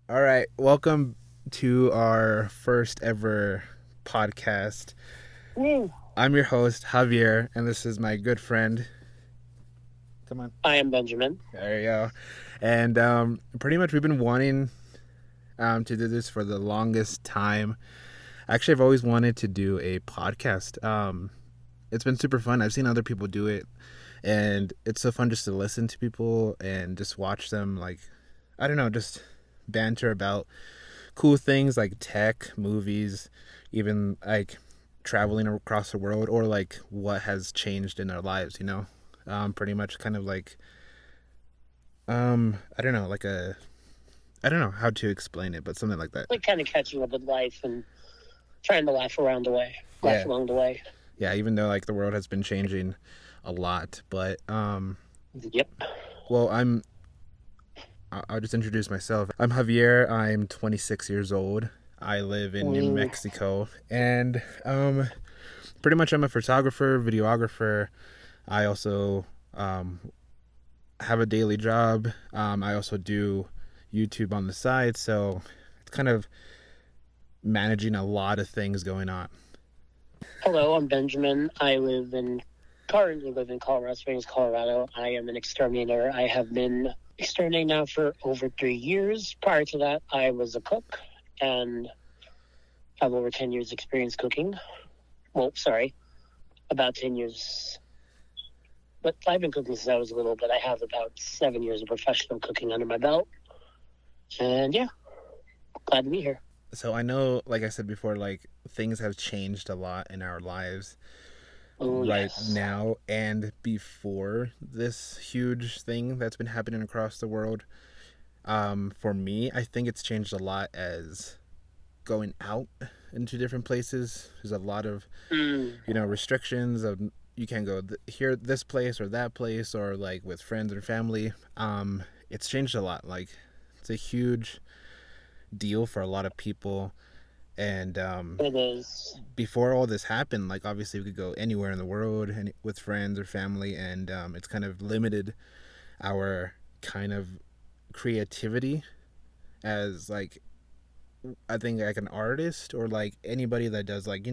All right, welcome to our first ever podcast. Mm. I'm your host, Javier, and this is my good friend. Come on. I am Benjamin. There you go. And pretty much we've been wanting to do this for the longest time. Actually, I've always wanted to do a podcast. It's been super fun. I've seen other people do it, and it's so fun just to listen to people and just watch them, like, I don't know, just banter about cool things like tech, movies, even like traveling across the world, or like what has changed in our lives. Pretty much kind of like I don't know, like a I don't know how to explain it, but something like that. Like kind of catching up with life and trying to laugh Yeah. along the way. Yeah, even though like the world has been changing a lot, but Yep. well, I'll just introduce myself. I'm Javier. I'm 26 years old. I live in New Mm. Mexico, and pretty much I'm a photographer, videographer. I also um, have a daily job. I also do YouTube on the side, so it's kind of managing a lot of things going on. Hello, I'm Benjamin. Currently live in Colorado Springs, Colorado. I am an exterminator. I have been exterminating now for over 3 years. Prior to that, I was a cook and have over 10 years experience cooking. Well, sorry, about 10 years. But I've been cooking since I was little, but I have about 7 years of professional cooking under my belt. And yeah, glad to be here. So I know, like I said before, like things have changed a lot in our lives Oh, right yes. now and before this huge thing that's been happening across the world. For me, I think it's changed a lot as going out into different places. There's a lot of Mm. restrictions of you can't go here, this place or that place, or like with friends or family. It's changed a lot. Like it's a huge deal for a lot of people. And It is. before all this happened, like obviously we could go anywhere in the world and with friends or family, and it's kind of limited our kind of creativity as like I think like an artist or like anybody that does like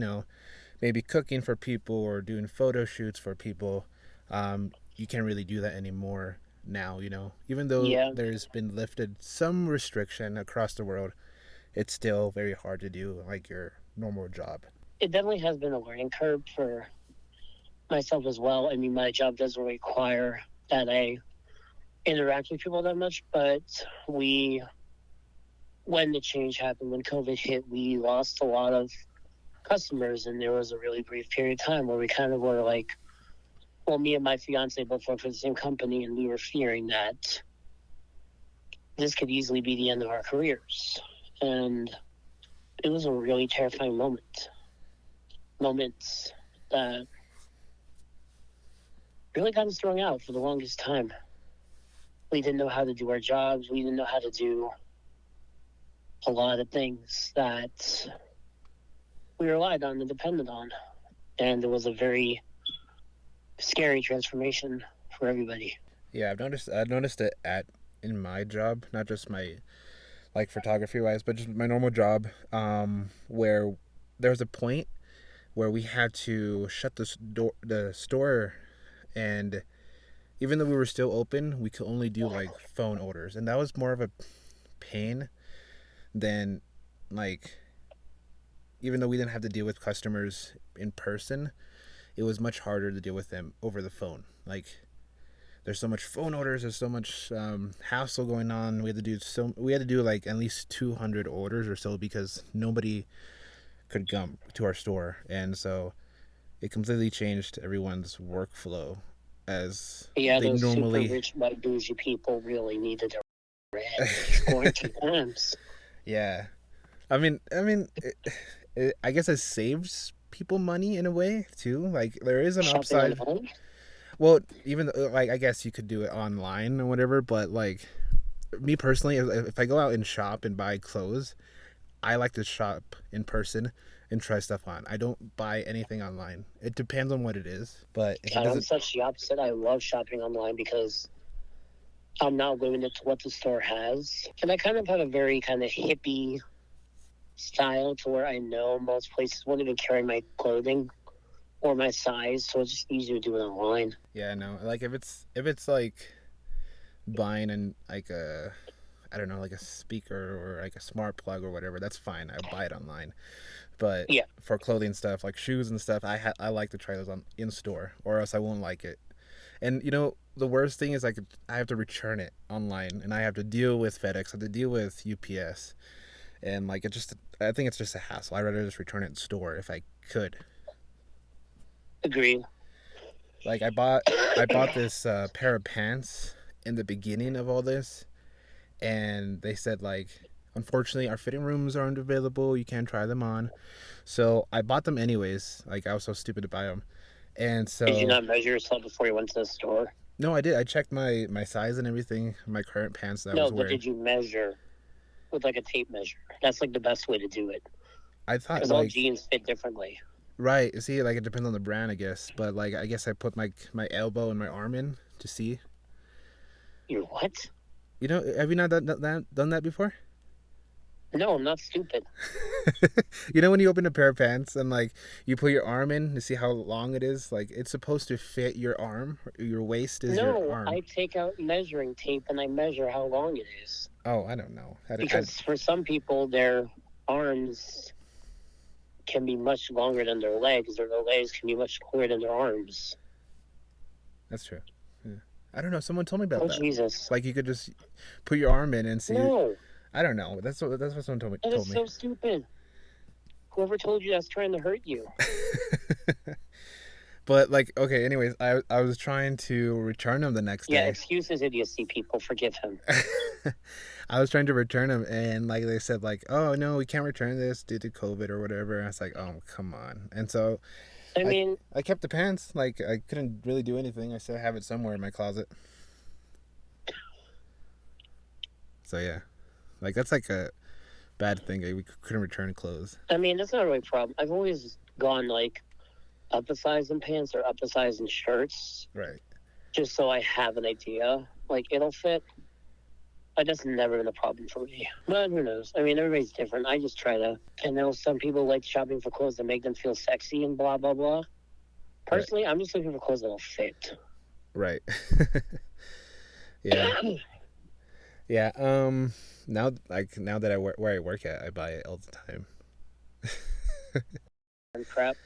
maybe cooking for people or doing photo shoots for people. You can't really do that anymore now. Even though Yeah, there's been lifted some restriction across the world, it's still very hard to do like your normal job. it definitely has been a learning curve for myself as well. I mean, my job doesn't require that I interact with people that much, but we, when the change happened, when COVID hit, we lost a lot of customers, and there was a really brief period of time where we kind of were like, well, me and my fiance both work for the same company, and we were fearing that this could easily be the end of our careers. And it was a really terrifying moments that really got us thrown out for the longest time. We didn't know how to do our jobs. We didn't know how to do a lot of things that we relied on and depended on. And it was a very scary transformation for everybody. Yeah, I've noticed it at in my job, not just my like photography wise, but just my normal job, where there was a point where we had to shut the store, and even though we were still open, we could only do like phone orders, and that was more of a pain than like even though we didn't have to deal with customers in person, it was much harder to deal with them over the phone. Like there's so much phone orders, there's so much hassle going on. We had to do like at least 200 orders or so because nobody could come to our store, and so it completely changed everyone's workflow as Yeah, they those super normally. rich, white, bougie people really needed their head these quarantine times. Yeah, I guess it saves people money in a way too. Like there is an Shopping upside. online. Well, even like I guess you could do it online or whatever, but like me personally, if I go out and shop and buy clothes, I like to shop in person and try stuff on. I don't buy anything online. It depends on what it is, but if it God, I'm doesn't. such the opposite. I love shopping online because I'm not limited to what the store has. And I kind of have a very kind of hippie style to where I know most places won't even carry my clothing or my size, so it's just easier to do it online. Yeah, no. Like if it's like buying an like a I don't know, like a speaker or like a smart plug or whatever, that's fine. I'll buy it online. But Yeah, for clothing stuff like shoes and stuff, I like to try those on in store, or else I won't like it. And the worst thing is like I have to return it online, and I have to deal with FedEx, I have to deal with UPS, and like I think it's just a hassle. I'd rather just return it in store if I could. agree. Like I bought this pair of pants in the beginning of all this, and they said like, unfortunately our fitting rooms aren't available. You can't try them on. So I bought them anyways. Like I was so stupid to buy them, and Did you so not measure yourself before you went to the store? no, I did. I checked my size and everything. My current pants that I No, was but wearing. did you measure with like a tape measure? That's like the best way to do it I thought because all like jeans fit differently. right. See, like it depends on the brand, I guess. But like I guess I put my elbow and my arm in to see. You're what? Have you not done that before? No, I'm not stupid. When you open a pair of pants and like you put your arm in to see how long it is, like it's supposed to fit your arm. Your waist is your No, arm. I take out measuring tape and I measure how long it is. Oh, I don't know. Because for some people, their arms can be much longer than their legs, or their legs can be much longer than their arms. That's true. Yeah. I don't know. Someone told me about Oh, that. Jesus. Like you could just put your arm in and see. No, I don't know. That's what someone that told is me. so stupid. Whoever told you that's trying to hurt you? But like, okay. Anyways, I was trying to return them the next Yeah, day. excuses, idiocy, people. Forgive him. I was trying to return them, and like they said, like, oh no, we can't return this due to COVID or whatever. And I was like, oh come on. And so I I mean, I kept the pants. Like I couldn't really do anything. I still have it somewhere in my closet. So yeah, like that's like a bad thing. Like, we couldn't return clothes. that's not really a problem. I've always gone like up a size in pants or up a size in shirts, Right. just so I have an idea. Like it'll fit. But that's never been a problem for me. But who knows? Everybody's different. I just try to. I know some people like shopping for clothes that make them feel sexy and blah blah blah. Right. Personally, I'm just looking for clothes that'll fit. Right. Yeah. Yeah. Now that where I work at, I buy it all the time. And crap.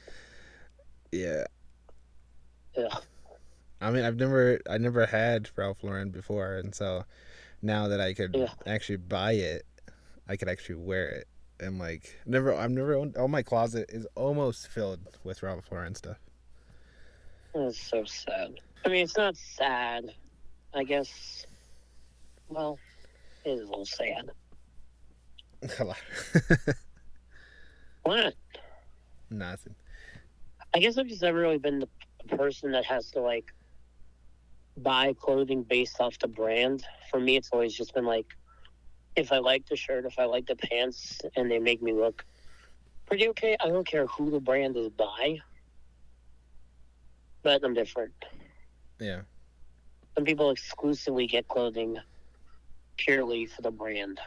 Yeah. Ugh. I never had Ralph Lauren before, and so now that I could Yeah. actually buy it, I could actually wear it. And like I've never owned, all my closet is almost filled with Ralph Lauren stuff. It's so sad. It's not sad. I guess. Well, it is a little sad. A lot. What? Nothing. I guess I've just never really been the person that has to like buy clothing based off the brand. For me, it's always just been like, if I like the shirt, if I like the pants, and they make me look pretty okay, I don't care who the brand is by. But I'm different. Yeah. Some people exclusively get clothing purely for the brand.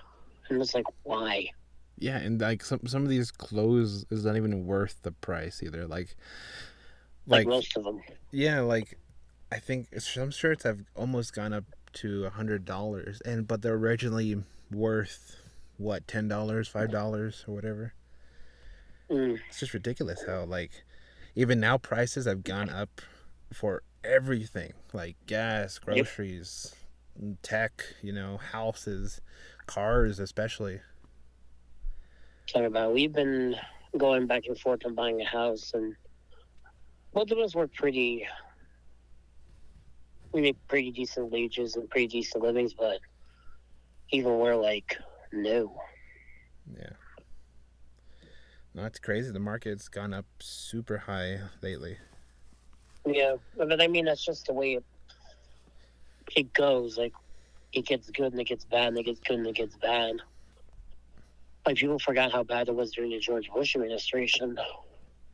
And it's like, why? Yeah, and like some of these clothes is not even worth the price either. Like Like most of them. yeah, like I think some shirts have almost gone up to $100, but they're originally worth what, $10, $5 or whatever. Mm, It's just ridiculous how like even now prices have gone up for everything, like gas, yep. groceries, tech, houses, cars especially. Talking about, we've been going back and forth on buying a house, and both of us work pretty. We make pretty decent wages and pretty decent livings, but even we're like, no. Yeah. No, it's crazy. The market's gone up super high lately. Yeah, but that's just the way it goes. Like, it gets good and it gets bad, and it gets good and it gets bad. Like, people forgot how bad it was during the George Bush administration.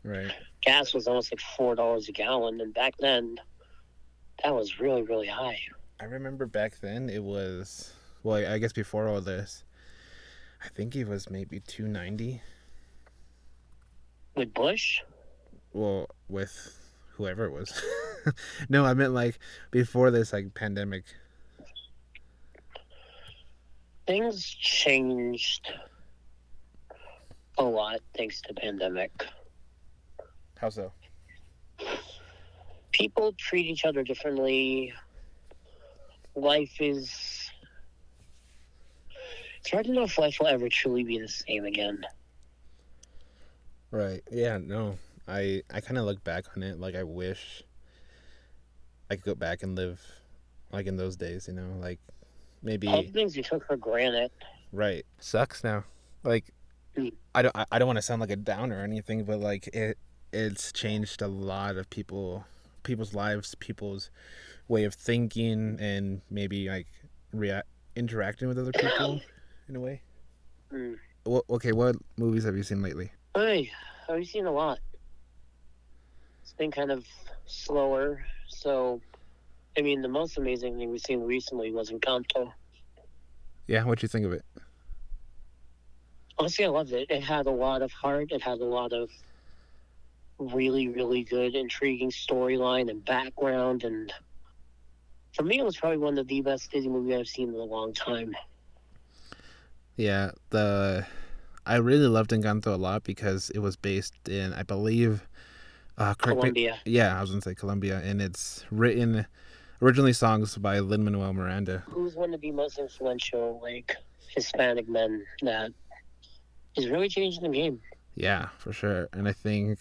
Right. Gas was almost like $4 a gallon, and back then, that was really, really high. I remember back then it was, well, I guess before all this, I think it was maybe 290. With Bush, Well, with whoever it was. No, I meant like before this like pandemic. things changed a lot thanks to pandemic. How so? People treat each other differently. Life is. It's hard to know if life will ever truly be the same again. Right. Yeah, no. I kind of look back on it like I wish I could go back and live like in those days, like All the maybe. things we took for granted. Right. Sucks now. Like Mm. I don't want to sound like a downer or anything, but like it's changed a lot of people's lives, people's way of thinking, and maybe like interacting with other people in a way. Mm. Okay, what movies have you seen lately? Hey, I've seen a lot. It's been kind of slower. So, I mean, the most amazing thing we've seen recently was Encanto. Yeah, what'd you think of it? Honestly, I loved it. It had a lot of heart. It had a lot of really, really good, intriguing storyline and background. And for me, it was probably one of the best Disney movies I've seen in a long time. Yeah, the I really loved Encanto a lot because it was based in, I believe, correct me. Colombia. Yeah, I was gonna say Colombia, and it's written originally songs by Lin Manuel Miranda. Who's one of the most influential, like, Hispanic men that is really changing the game? Yeah, for sure. And I think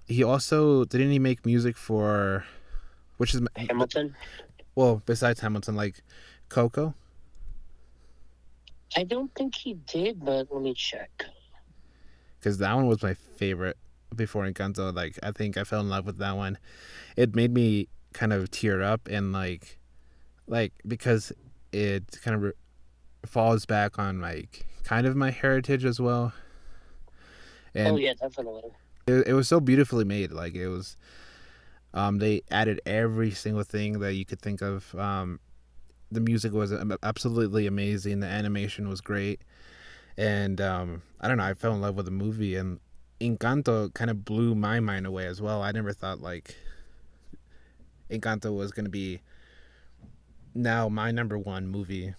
he also didn't he make music for, which is, Hamilton? well, besides Hamilton, like Coco, I don't think he did, but let me check. because that one was my favorite before Encanto. Like I think I fell in love with that one. It made me kind of tear up, and like because it kind of falls back on like kind of my heritage as well, Oh, and yeah, definitely. it was so beautifully made. Like it was, they added every single thing that you could think of. The music was absolutely amazing. The animation was great, and I don't know. I fell in love with the movie, and Encanto kind of blew my mind away as well. I never thought like Encanto was gonna be now my number one movie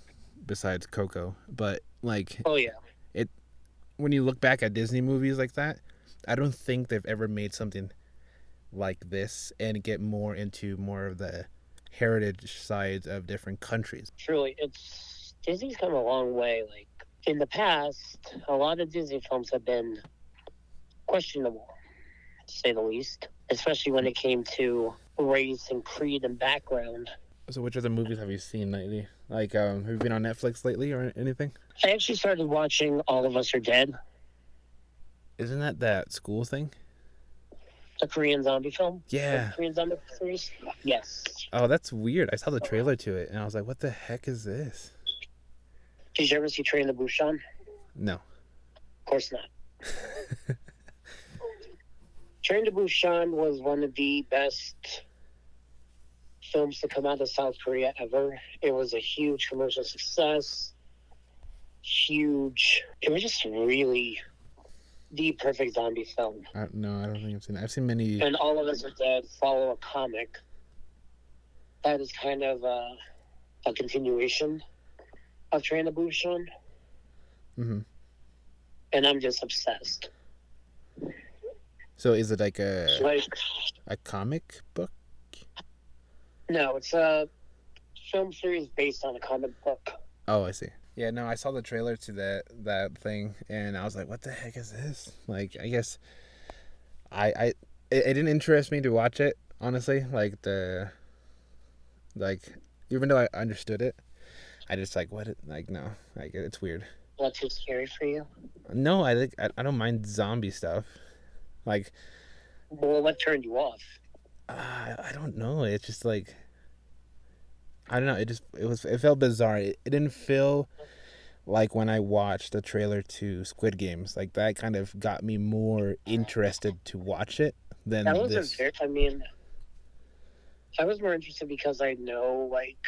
besides Coco. But like Oh, yeah. it, when you look back at Disney movies like that, I don't think they've ever made something like this and get more into more of the heritage sides of different countries. Truly, Disney's come a long way. Like, in the past, a lot of Disney films have been questionable, to say the least, especially when it came to race and creed and background. So, which other movies have you seen lately? Like, have you been on Netflix lately or anything? I actually started watching All of Us Are Dead, Isn't that school thing? the Korean zombie film, the Yeah. Korean zombie series. Yes. Oh, that's weird. I saw the trailer to it and I was like, what the heck is this? Did you ever see Train to Busan? No. Of course not. Train to Busan was one of the best films to come out of South Korea ever. It was a huge commercial success. Huge. It was just really the perfect zombie film. No, I don't think I've seen it. I've seen many. And All of Us Are Dead follow a comic that is kind of a continuation of Train to Busan. Hmm. And I'm just obsessed. So, is it like Like, a comic book? no, it's a film series based on a comic book. Oh, I see. Yeah, no, I saw the trailer to that thing, and I was like, "What the heck is this?" Like, I guess it didn't interest me to watch it, honestly. Like even though I understood it, I just like what it like no, like it's weird. That's too scary for you. No, I don't mind zombie stuff. Like, Well, what turned you off? I don't know. It's just like I don't know. It felt bizarre. It didn't feel like when I watched the trailer to Squid Games. Like that kind of got me more interested to watch it That than wasn't this. fair. I mean, I was more interested because I know, like,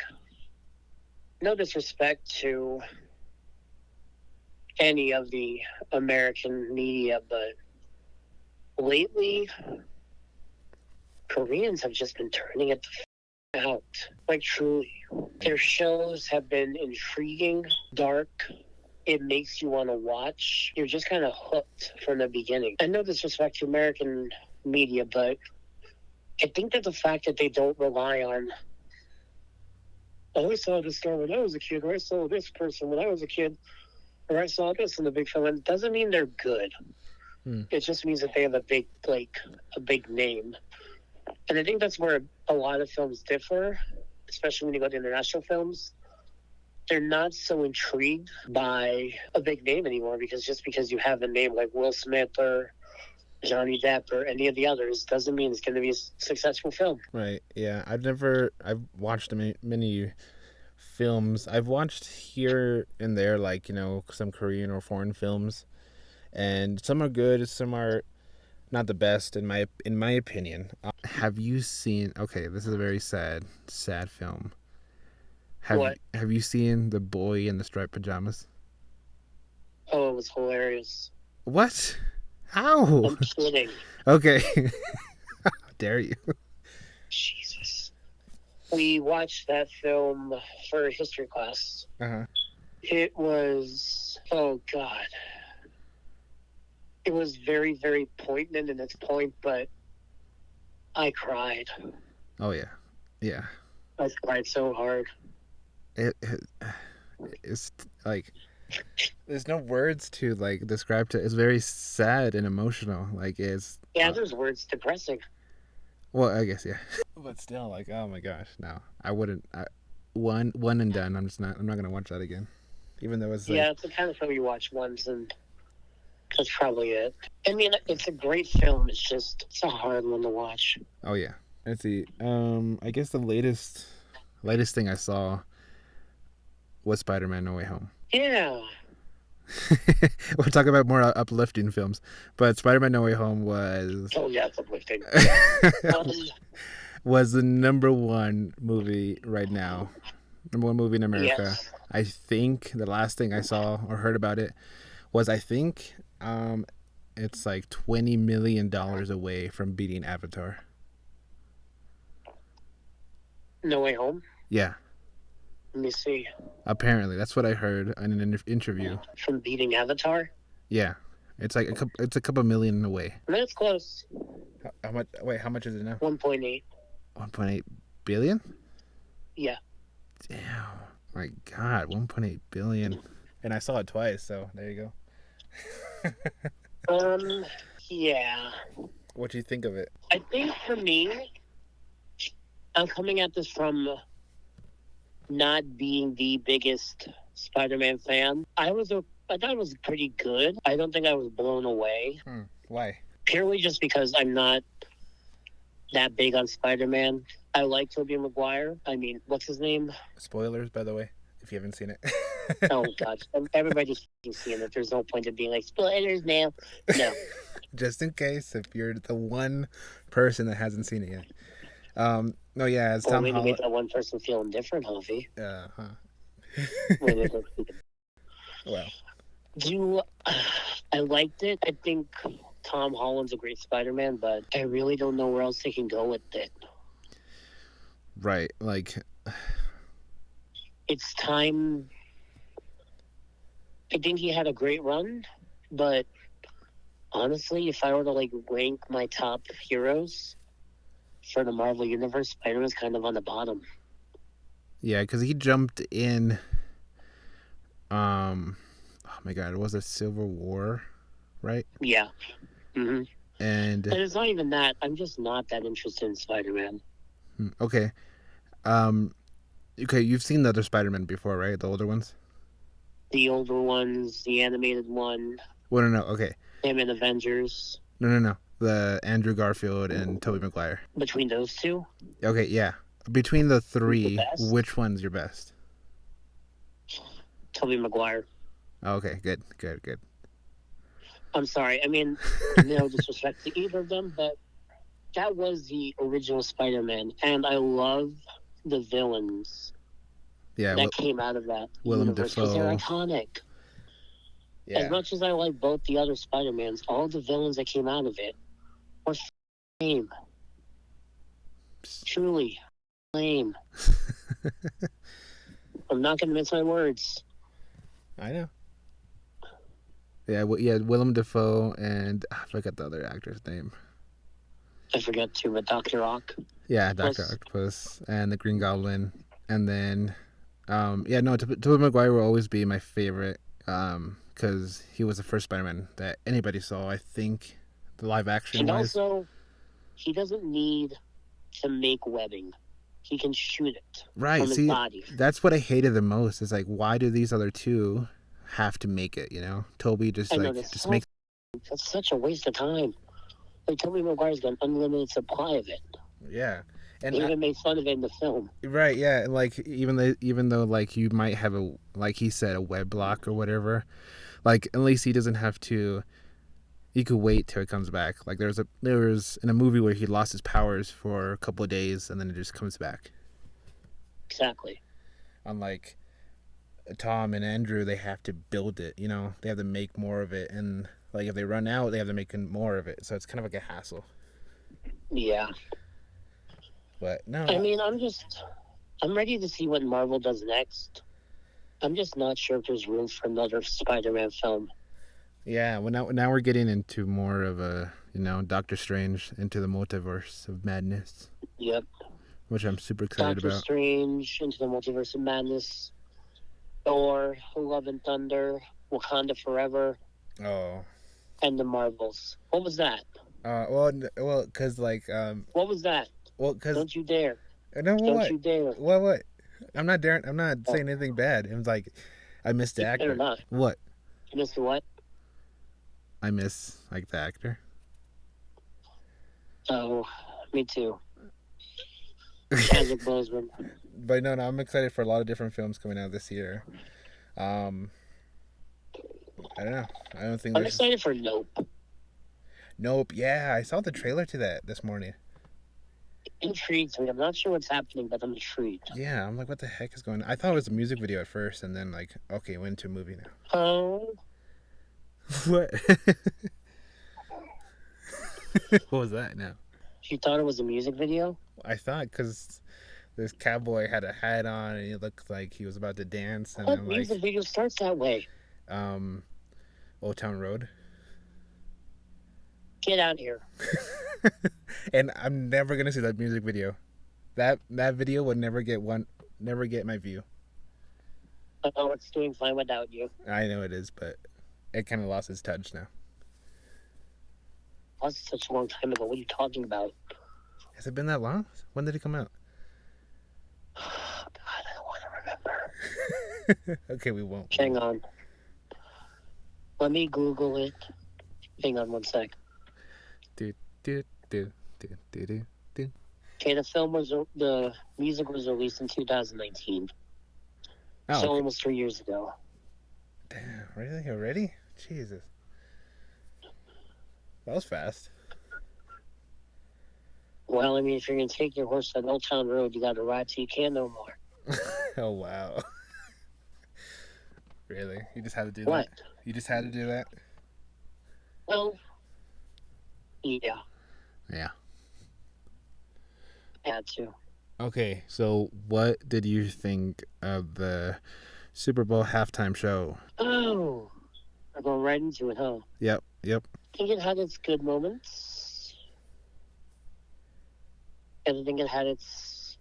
no disrespect to any of the American media, but lately, Koreans have just been turning it out. Like, truly. Their shows have been intriguing, dark. It makes you want to watch. You're just kind of hooked from the beginning. And no disrespect to American media, but I think that the fact that they don't rely on, oh, I saw this star when I was a kid, or I saw this person when I was a kid, or I saw this in the big film, it doesn't mean they're good. It just means that they have a big name. And I think that's where a lot of films differ, especially when you go to international films. They're not so intrigued by a big name anymore because just because you have a name like Will Smith or Johnny Depp or any of the others doesn't mean it's going to be a successful film. Right. Yeah. I've watched many films. I've watched here and there, like, some Korean or foreign films, and some are good, some are not the best in my opinion. Have you seen? Okay, this is a very sad film. What? Have you seen The Boy in the Striped Pajamas? Oh, it was hilarious. What? How? I'm kidding. Okay. How dare you? Jesus. We watched that film for a history class. Uh-huh. It was, oh God. It was very, very poignant in its point, but I cried. Oh yeah. Yeah. I cried so hard. It's like there's no words to like describe to. It's very sad and emotional. Like it's There's words. Depressing. well, I guess yeah. But still, like, oh my gosh, no, I wouldn't. One and done. I'm not gonna watch that again. Even though it's like, It's the kind of film you watch once and that's probably it. I mean, it's a great film. It's a hard one to watch. oh yeah. Let's see. I guess the latest thing I saw was Spider-Man: No Way Home. Yeah. We'll talk about more uplifting films, but Spider-Man: No Way Home was Oh yeah, it's uplifting. was the number one movie right now, number one movie in America. Yes. I think the last thing I saw or heard about it was it's like $20 million away from beating Avatar. No Way Home. Yeah, Let me see. apparently that's what I heard in an interview. From beating Avatar. Yeah, it's like it's a couple million away. That's close. How much? Wait, how much is it now? 1.8. 1.8 billion. Yeah. Damn, my God, 1.8 billion. And I saw it twice, so there you go. Yeah. What do you think of it? I think for me, I'm coming at this from not being the biggest Spider-Man fan. I thought it was pretty good. I don't think I was blown away. Why? Purely just because I'm not that big on Spider-Man. I like Tobey Maguire. I mean, what's his name? Spoilers, by the way, if you haven't seen it. Oh, gosh. Everybody's seeing it. There's no point in being like, spoilers now. No. Just in case, if you're the one person that hasn't seen it yet. No, yeah, it's Tom Maybe Holland. make that one person feel indifferent, Huffy. Well, I liked it. I think Tom Holland's a great Spider-Man, but I really don't know where else they can go with it. right, like, It's time. I think he had a great run, but honestly, if I were to like rank my top heroes for the Marvel Universe, Spider-Man's kind of on the bottom. yeah, because he jumped in. Oh my God, it was a Civil War, right? Yeah. Mm-hmm. And it's not even that. I'm just not that interested in Spider-Man. okay, okay, you've seen the other Spider-Man before, right? The older ones. The older ones, the animated one, Well, no, okay, him in Avengers. no. The Andrew Garfield and Tobey Maguire. Between those two, Okay, yeah. Between the three, best? which one's your best? Tobey Maguire. Oh, okay, good. I'm sorry. I mean, no disrespect to either of them, but that was the original Spider-Man, and I love the villains Yeah, that came out of that Willem universe because they're Dafoe. iconic. As Yeah. much as I like both the other Spider-Mans, all the villains that came out of it were lame. Truly lame. I'm not going to mince my words. I know. Yeah, yeah, Willem Dafoe and I forgot the other actor's name. I forget too, but Dr. Ock. Yeah, Doctor Octopus and the Green Goblin, and then, yeah, no, Tobey Maguire will always be my favorite, because he was the first Spider-Man that anybody saw. I think, the live action And wise. also, he doesn't need to make webbing. He can shoot it Right. from his See, body. that's what I hated the most. Is like, why do these other two have to make it? You know, Toby just I know, makes. that's such a waste of time. Like, Tobey Maguire's got an unlimited supply of it. Yeah, and They even made fun of it in the film. right, yeah, and like even though like you might have a, like he said, a web block or whatever, like at least he doesn't have to. He could wait till it comes back. Like there was in a movie where he lost his powers for a couple of days and then it just comes back. Exactly. Unlike Tom and Andrew, they have to build it. You know, they have to make more of it, and like if they run out, they have to make more of it. So it's kind of like a hassle. Yeah. But no, I mean, I'm ready to see what Marvel does next. I'm just not sure if there's room for another Spider-Man film. yeah. Well, now we're getting into more of a, Doctor Strange into the multiverse of madness. Yep. Which I'm super excited Doctor about. Strange, Into the Multiverse of Madness, Thor, Love and Thunder, Wakanda Forever. Oh. And the Marvels. What was that? Well, cause like What was that? Well, cause don't you dare. No, don't what? You dare. What? I'm not daring. I'm not saying anything bad. It was like, I missed the actor. Not. What? You missed the what? I miss like the actor. Oh, me too. Chadwick Boseman. But no, I'm excited for a lot of different films coming out this year. I don't know. I don't think I'm excited for Nope. Nope. Yeah, I saw the trailer to that this morning. Intrigues me. I'm not sure what's happening, but I'm intrigued. Yeah, I'm like, what the heck is going on? I thought it was a music video at first, and then like, okay, went into a movie now. Oh. What? What was that now? You thought it was a music video? I thought because this cowboy had a hat on and he looked like he was about to dance. And what music video starts that way? Old Town Road. Get out here. And I'm never gonna see that music video. That video would never get my view. Oh, it's doing fine without you. I know it is, but it kind of lost its touch now. That was such a long time ago. What are you talking about? Has it been that long? When did it come out? Oh, God, I don't want to remember. Okay, we won't. Hang on. Let me Google it. Hang on one sec. Okay, the music was released in 2019. Oh, so almost 3 years ago. Damn, really? Already? Jesus. That was fast. Well, I mean, if you're going to take your horse on Old Town Road, you got to ride till you can't no more. Oh, wow. Really? You just had to do what? that? You just had to do that? Well, yeah. Yeah. Had to. Okay, so what did you think of the Super Bowl halftime show? Oh, we're going right into it, huh? Yep. I think it had its good moments. And I think it had its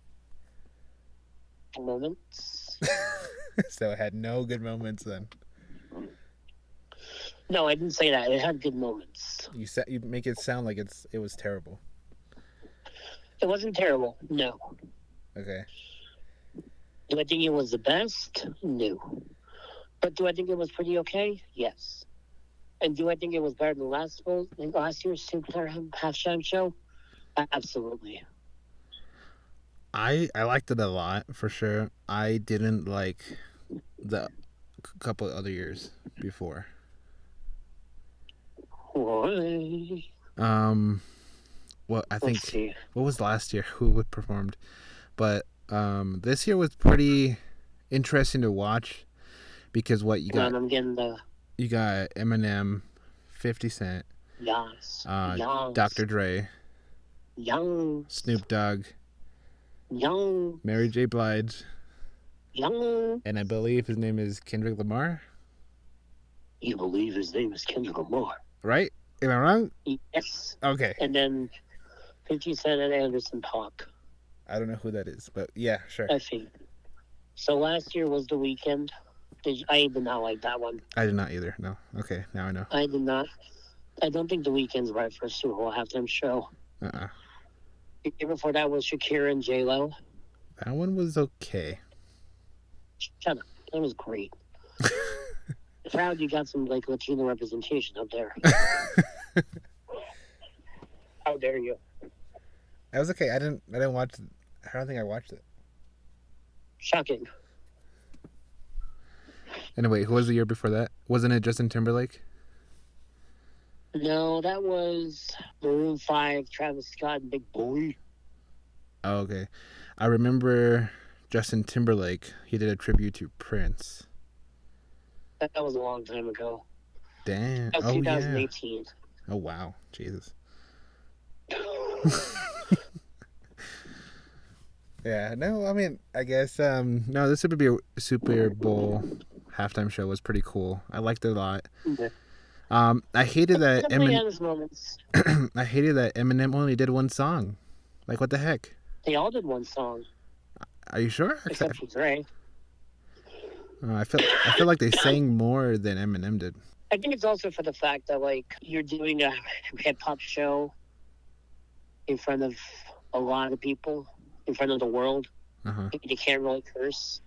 moments. So it had no good moments then. No, I didn't say that. It had good moments. You make it sound like it was terrible. It wasn't terrible. No. Okay. Do I think it was the best? No. But do I think it was pretty okay? Yes. And do I think it was better than last year's Super halftime show? Absolutely. I liked it a lot for sure. I didn't like the couple other years before. Why? Well, I Let's think see. what was last year who performed, but this year was pretty interesting to watch because what Come on, I'm getting the you got Eminem, 50 Cent, Yas, Dr. Dre, Young, Snoop Dogg, Young, Mary J. Blige, Young. and I believe his name is Kendrick Lamar. You believe his name is Kendrick Lamar? Right? Am I wrong? Yes. Okay. And then 50 Cent and Anderson .Paak. I don't know who that is, but yeah, sure. I think. So last year was The Weeknd. I did not like that one. I did not either. No. Okay, now I know. I did not. I don't think The Weeknd's right for a Super Bowl halftime show. Uh-uh. The year before that was Shakira and J-Lo. That one was okay. Shut up. That was great. Proud you got some like Latino representation up there. How dare you? That was okay. I didn't watch. I don't think I watched it. Shocking. Anyway, who was the year before that? Wasn't it Justin Timberlake? No, that was Maroon 5, Travis Scott, and Big Boy. Oh, okay. I remember Justin Timberlake. He did a tribute to Prince. That was a long time ago. Damn. That was 2018. Oh wow, Jesus. Yeah. No, I mean, I guess no. This Super Bowl halftime show was pretty cool. I liked it a lot. Yeah. I hated that I hated that Eminem only did one song. Like, what the heck? They all did one song. Are you sure? Except for Dre. I feel like they sang more than Eminem did. I think it's also for the fact that like you're doing a hip hop show in front of a lot of people, in front of the world. Uh-huh. You can't really curse.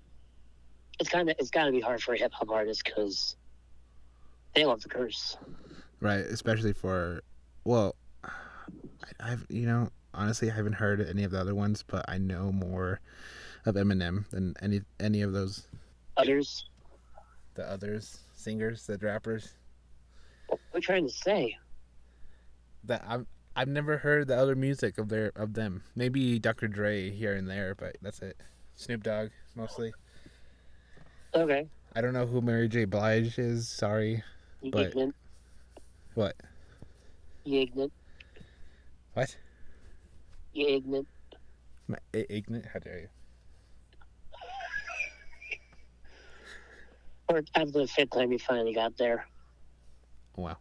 It's got to be hard for a hip hop artist because they love to curse. Right, especially for, well, I've honestly I haven't heard any of the other ones, but I know more of Eminem than any of those others. The others, singers, the rappers. What are you trying to say? That I've never heard the other music of them. Maybe Dr. Dre here and there, but that's it. Snoop Dogg mostly. Okay. I don't know who Mary J. Blige is. Sorry, but ignorant. What? You ignorant. What? You ignorant. Ignorant? How dare you? Or after the fifth time you finally got there. Wow.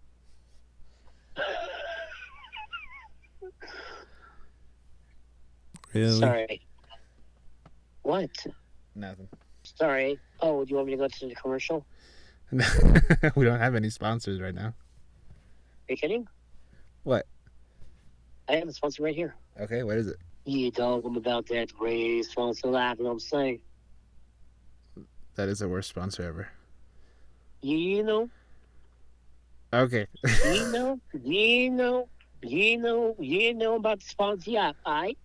Really? Sorry. What? Nothing. Sorry. Oh, do you want me to go to the commercial? We don't have any sponsors right now. Are you kidding? What? I have a sponsor right here. Okay, what is it? You don't know about that race sponsor laughing, I'm saying. That is the worst sponsor ever. You know? Okay. you know about the sponsor app, alright?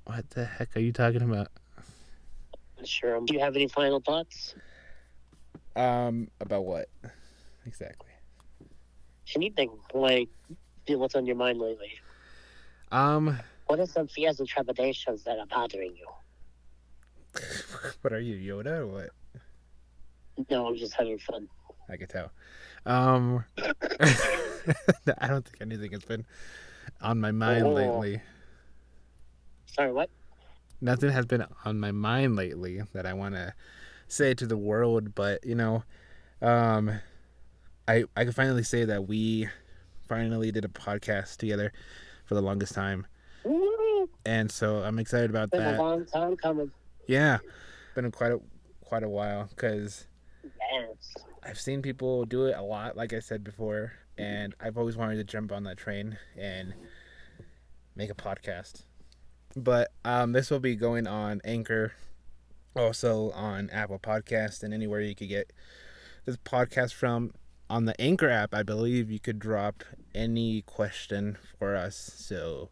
What the heck are you talking about? Sure. Do you have any final thoughts? About what? Exactly. Anything. Like, what's on your mind lately? What are some fears and trepidations that are bothering you? What are you, Yoda, or what? No, I'm just having fun. I can tell. I don't think anything has been on my mind lately. Sorry, what? Nothing has been on my mind lately that I want to say to the world, but I can finally say that we finally did a podcast together for the longest time. Woo! And so I'm excited about that. It's been a long time coming. Yeah, been quite a while because yes. I've seen people do it a lot, like I said before, and I've always wanted to jump on that train and make a podcast. But this will be going on Anchor, also on Apple Podcast, and anywhere you could get this podcast from. On the Anchor app, I believe you could drop any question for us. So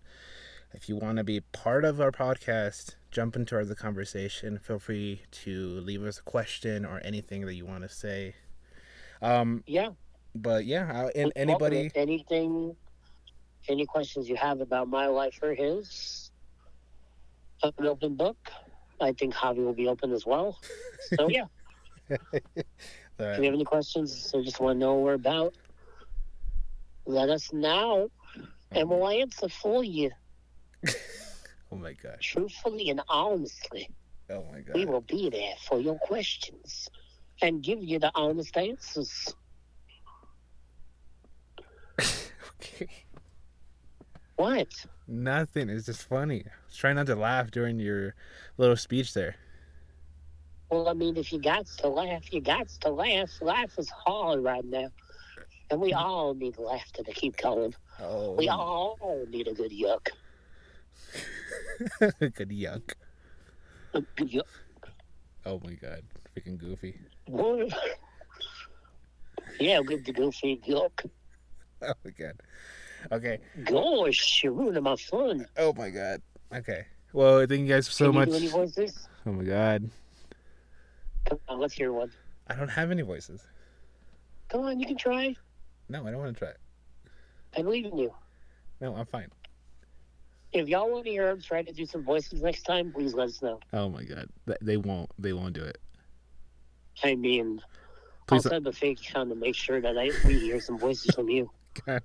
if you want to be part of our podcast, jump into the conversation, feel free to leave us a question or anything that you want to say. Yeah. But yeah, and anybody... Anything any questions you have about my life or his, I'm an open book. I think Javi will be open as well. So, yeah. If you have any questions or just want to know what we're about, let us know, and we'll answer for you. Oh my god. Truthfully and honestly. Oh my god. We will be there for your questions and give you the honest answers. Okay. What? Nothing. It's just funny. I was trying not to laugh during your little speech there. Well, I mean, if you got to laugh, you got to laugh. Life is hard right now. And we all need laughter to keep going. Oh. We all need a good yuck. Good yuck. A good yuck. Oh my god. Freaking goofy. What? Yeah, good to go see yuck. Oh my god. Okay. Gosh, you're ruining my fun. Oh my god. Okay. Well, thank you guys so Can much. you do any voices? Oh my god. Come on, let's hear one. I don't have any voices. Come on, you can try. No, I don't want to try it. I believe in you. No, I'm fine. If y'all want to hear him try to do some voices next time, please let us know. Oh my god. They won't. They won't do it. I mean, Please I'll set up a fake account to make sure that we hear some voices from you. God.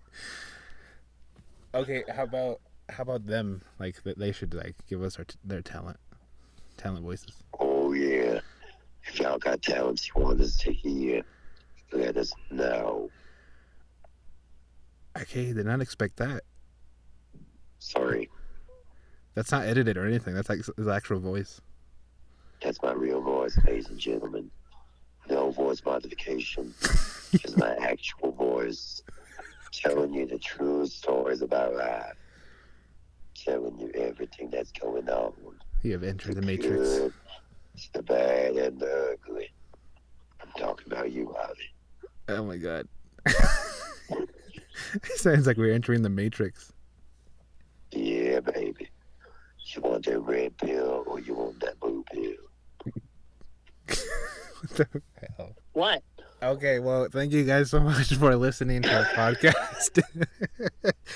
Okay, how about them? Like they should like give us their talent voices. Oh yeah. If y'all got talents you want us to hear, let us know. Okay, did not expect that. Sorry, That's not edited or anything. That's like his actual voice. that's my real voice, ladies and gentlemen. No voice modification. Just my actual voice. Telling you the true stories about life. Telling you everything that's going on. You have entered the The Matrix. good, the bad, and the ugly. I'm talking about you, Javi. Oh my god. It sounds like we're entering the Matrix. Yeah, baby. You want that red pill or you want that blue pill? What the hell? What? Okay, well, thank you guys so much for listening to our podcast.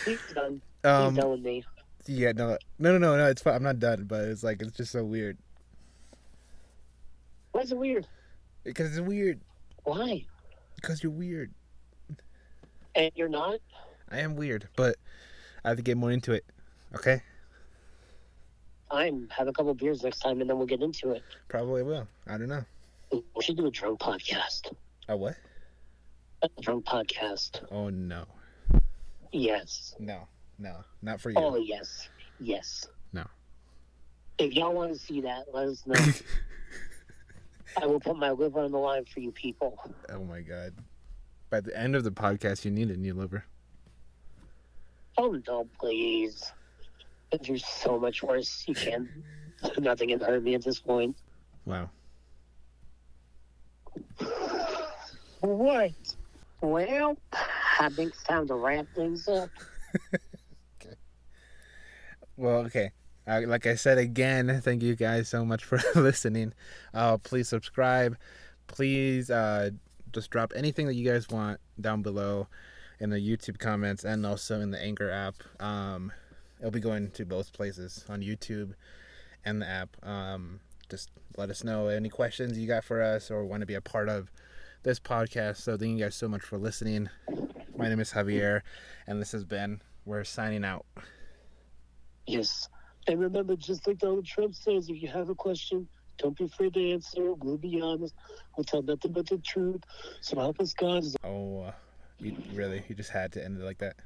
He's done. He's done with me. Yeah, no, it's fine. I'm not done, but it's like it's just so weird Why is it weird? because it's weird. Why? Because you're weird. And you're not? I am weird, but I have to get more into it. Okay, Have a couple beers next time and then we'll get into it. probably will. I don't know. We should do a drunk podcast. A what? A drunk podcast. Oh no, Yes. no, not for you. Oh, yes. Yes. No. If y'all want to see that, let us know. I will put my liver on the line for you people. Oh my god. By the end of the podcast, you need a new liver. Oh, no, please. You're so much worse. You can't. Nothing can hurt me at this point. Wow. What? Well, I think it's time to wrap things up. Well, okay. Like I said again, thank you guys so much for listening. Please subscribe. Please just drop anything that you guys want down below in the YouTube comments and also in the Anchor app. It'll be going to both places, on YouTube and the app. Just let us know any questions you got for us or want to be a part of this podcast. So thank you guys so much for listening. My name is Javier, and this has been. We're signing out. Yes. And remember, just like Donald Trump says, if you have a question, don't be afraid to answer. We'll be honest. We'll tell nothing but the truth. So help us God. Oh, you just had to end it like that.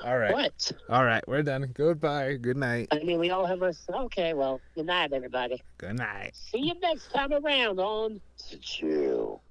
All right. What? All right, we're done. Goodbye. Good night. I mean, we all have our... Okay, well, good night, everybody. Good night. See you next time around on... Chill.